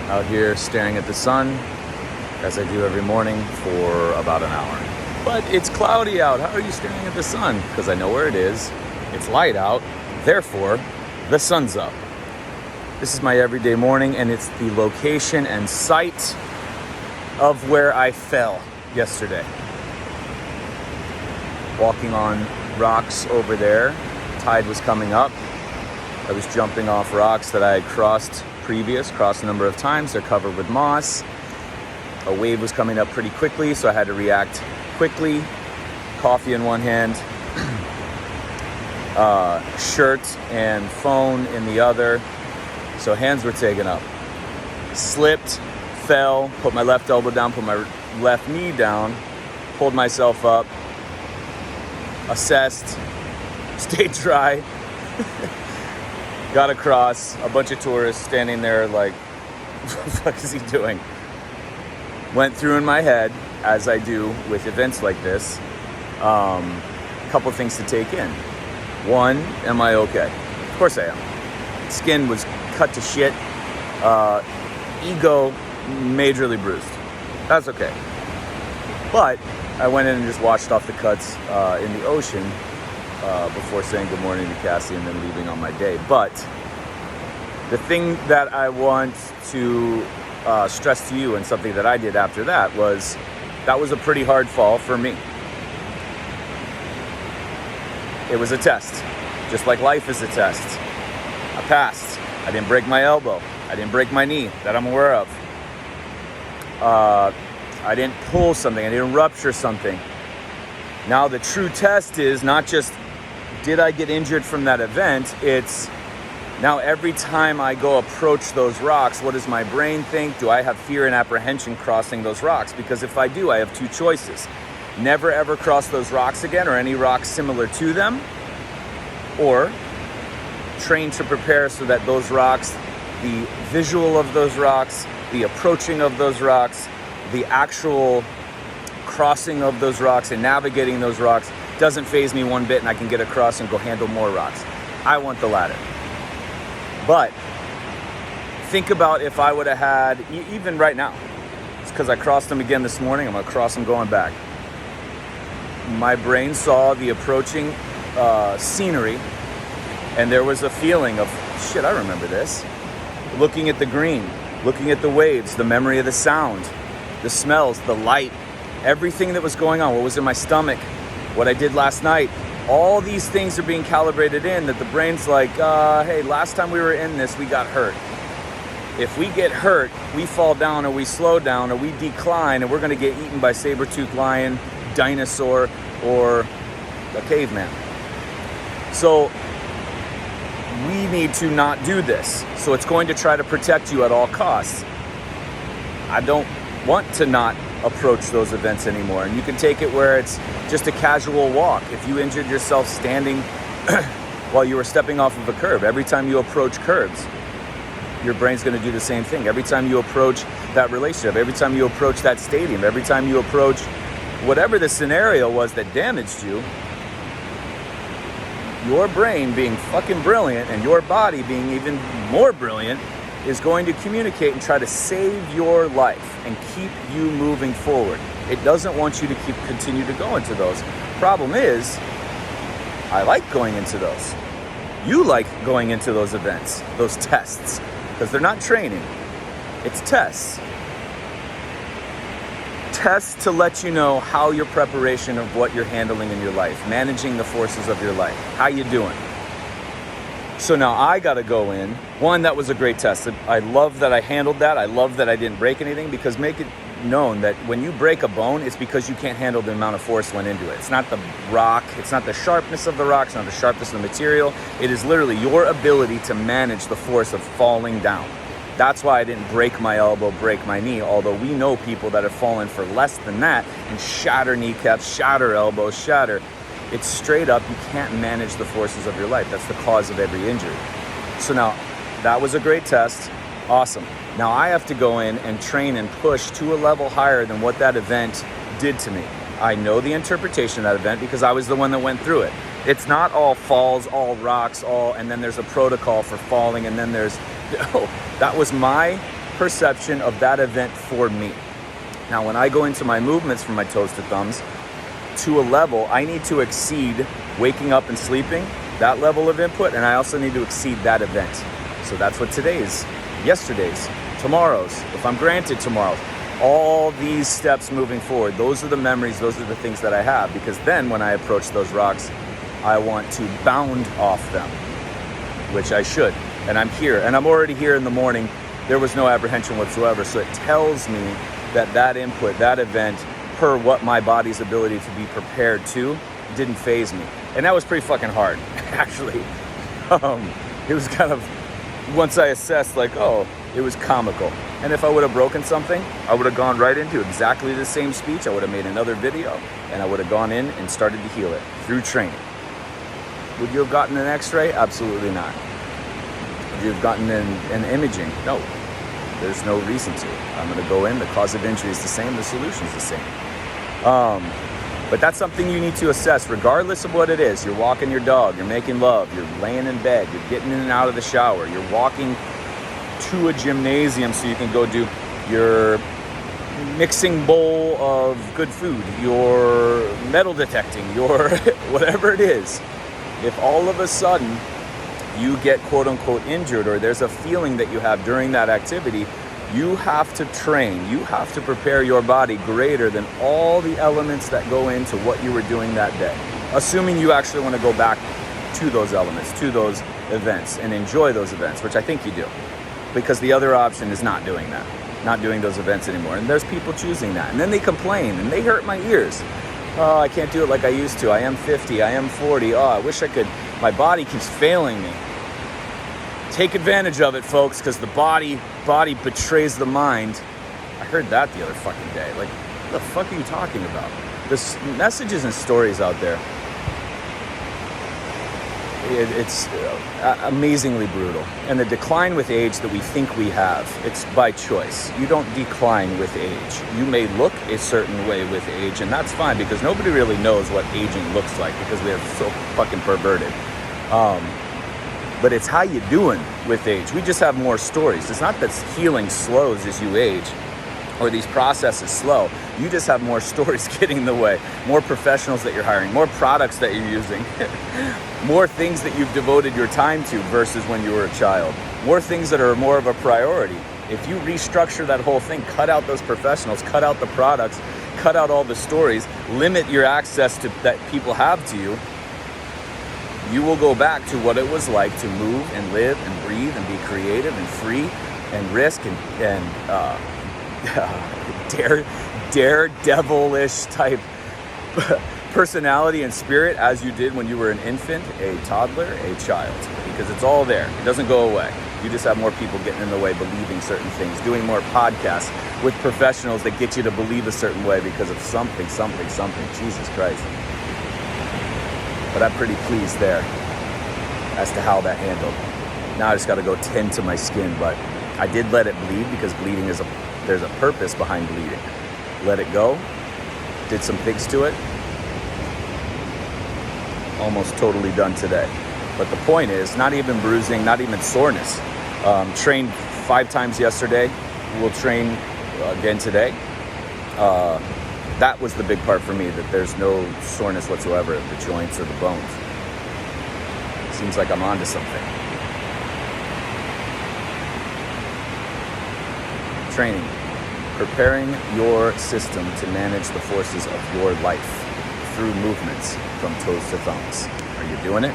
out here staring at the sun, as I do every morning for about an hour. But it's cloudy out. How are you staring at the sun? Because I know where it is. It's light out. Therefore, the sun's up. This is my everyday morning, and it's the location and site of where I fell yesterday. Walking on rocks over there. Tide was coming up. I was jumping off rocks that I had crossed a number of times. They're covered with moss. A wave was coming up pretty quickly, so I had to react quickly. Coffee in one hand, shirt and phone in the other. So hands were taken up. Slipped, fell, put my left elbow down, put my left knee down, pulled myself up, assessed, stayed dry, got across, a bunch of tourists standing there like, what the fuck is he doing? Went through in my head, as I do with events like this, a couple things to take in. One, am I okay? Of course I am. Skin was cut to shit. Ego majorly bruised. That's okay. But I went in and just washed off the cuts in the ocean before saying good morning to Cassie and then leaving on my day. But the thing that I want to stress to you, and something that I did after that was a pretty hard fall for me. It was a test, just like life is a test. I passed. I didn't break my elbow. I didn't break my knee that I'm aware of. I didn't pull something. I didn't rupture something. Now the true test is not just did I get injured from that event, it's now every time I go approach those rocks, what does my brain think? Do I have fear and apprehension crossing those rocks? Because if I do, I have two choices. Never ever cross those rocks again or any rocks similar to them, or train to prepare so that those rocks, the visual of those rocks, the approaching of those rocks, the actual crossing of those rocks and navigating those rocks doesn't faze me one bit, and I can get across and go handle more rocks. I want the latter. But think about if I would have had, even right now, it's because I crossed them again this morning, I'm going to cross them going back. My brain saw the approaching scenery, and there was a feeling of, shit, I remember this. Looking at the green, looking at the waves, the memory of the sound, the smells, the light, everything that was going on, what was in my stomach, what I did last night. All these things are being calibrated in that the brain's like, hey, last time we were in this, we got hurt. If we get hurt, we fall down or we slow down or we decline and we're going to get eaten by saber-toothed lion, dinosaur, or a caveman. So we need to not do this. So it's going to try to protect you at all costs. I don't want to not approach those events anymore. And you can take it where it's just a casual walk. If you injured yourself standing while you were stepping off of a curb, every time you approach curbs, your brain's going to do the same thing. Every time you approach that relationship, every time you approach that stadium, every time you approach whatever the scenario was that damaged you, your brain being fucking brilliant and your body being even more brilliant is going to communicate and try to save your life and keep you moving forward. It doesn't want you to continue to go into those. Problem is, I like going into those. You like going into those events, those tests, because they're not training. It's tests. Tests to let you know how your preparation of what you're handling in your life, managing the forces of your life, how you doing. So now I got to go in. One, that was a great test. I love that I handled that. I love that I didn't break anything, because make it known that when you break a bone, it's because you can't handle the amount of force went into it. It's not the rock. It's not the sharpness of the rock. It's not the sharpness of the material. It is literally your ability to manage the force of falling down. That's why I didn't break my elbow, break my knee, although we know people that have fallen for less than that and shatter kneecaps, shatter elbows, shatter. It's straight up, you can't manage the forces of your life. That's the cause of every injury. So now, that was a great test. Awesome. Now I have to go in and train and push to a level higher than what that event did to me. I know the interpretation of that event because I was the one that went through it. It's not all falls, all rocks, and then there's a protocol for falling, and then there's, that was my perception of that event for me. Now, when I go into my movements from my toes to thumbs to a level, I need to exceed waking up and sleeping, that level of input, and I also need to exceed that event. So that's what today's, yesterday's, tomorrow's, if I'm granted tomorrow's, all these steps moving forward, those are the memories, those are the things that I have, because then when I approach those rocks, I want to bound off them, which I should. And I'm here, and I'm already here in the morning. There was no apprehension whatsoever. So it tells me that that input, that event, per what my body's ability to be prepared to, didn't faze me. And that was pretty fucking hard, actually. It was kind of, once I assessed, like, oh, it was comical. And if I would have broken something, I would have gone right into exactly the same speech. I would have made another video, and I would have gone in and started to heal it through training. Would you have gotten an x-ray? Absolutely not. Would you have gotten an imaging? No. There's no reason to. I'm going to go in. The cause of injury is the same. The solution is the same. But that's something you need to assess, regardless of what it is. You're walking your dog. You're making love. You're laying in bed. You're getting in and out of the shower. You're walking to a gymnasium so you can go do your mixing bowl of good food, your metal detecting, your whatever it is. If all of a sudden you get quote unquote injured, or there's a feeling that you have during that activity, you have to train, you have to prepare your body greater than all the elements that go into what you were doing that day. Assuming you actually want to go back to those elements, to those events, and enjoy those events, which I think you do. Because the other option is not doing that, not doing those events anymore. And there's people choosing that. And then they complain and they hurt my ears. Oh, I can't do it like I used to. I am 50, I am 40. Oh, I wish I could. My body keeps failing me. Take advantage of it, folks, because the body betrays the mind. I heard that the other fucking day. Like, what the fuck are you talking about? There's messages and stories out there. It's amazingly brutal. And the decline with age that we think we have, it's by choice. You don't decline with age. You may look a certain way with age, and that's fine, because nobody really knows what aging looks like, because we are so fucking perverted. But it's how you doing with age. We just have more stories. It's not that healing slows as you age, or these processes slow. You just have more stories getting in the way, more professionals that you're hiring, more products that you're using, more things that you've devoted your time to versus when you were a child, more things that are more of a priority. If you restructure that whole thing, cut out those professionals, cut out the products, cut out all the stories, limit your access to that people have to you, you will go back to what it was like to move and live and breathe and be creative and free and risk and daredevilish type personality and spirit as you did when you were an infant, a toddler, a child, because it's all there. It doesn't go away. You just have more people getting in the way, believing certain things, doing more podcasts with professionals that get you to believe a certain way because of something. Jesus Christ. But I'm pretty pleased there as to how that handled. Now I just got to go tend to my skin, but I did let it bleed, because bleeding there's a purpose behind bleeding. Let it go. Did some things to it. Almost totally done today. But the point is, not even bruising, not even soreness. Trained 5 times yesterday. We'll train again today. That was the big part for me, that there's no soreness whatsoever at the joints or the bones. Seems like I'm onto something. Training. Preparing your system to manage the forces of your life through movements from toes to thumbs. Are you doing it?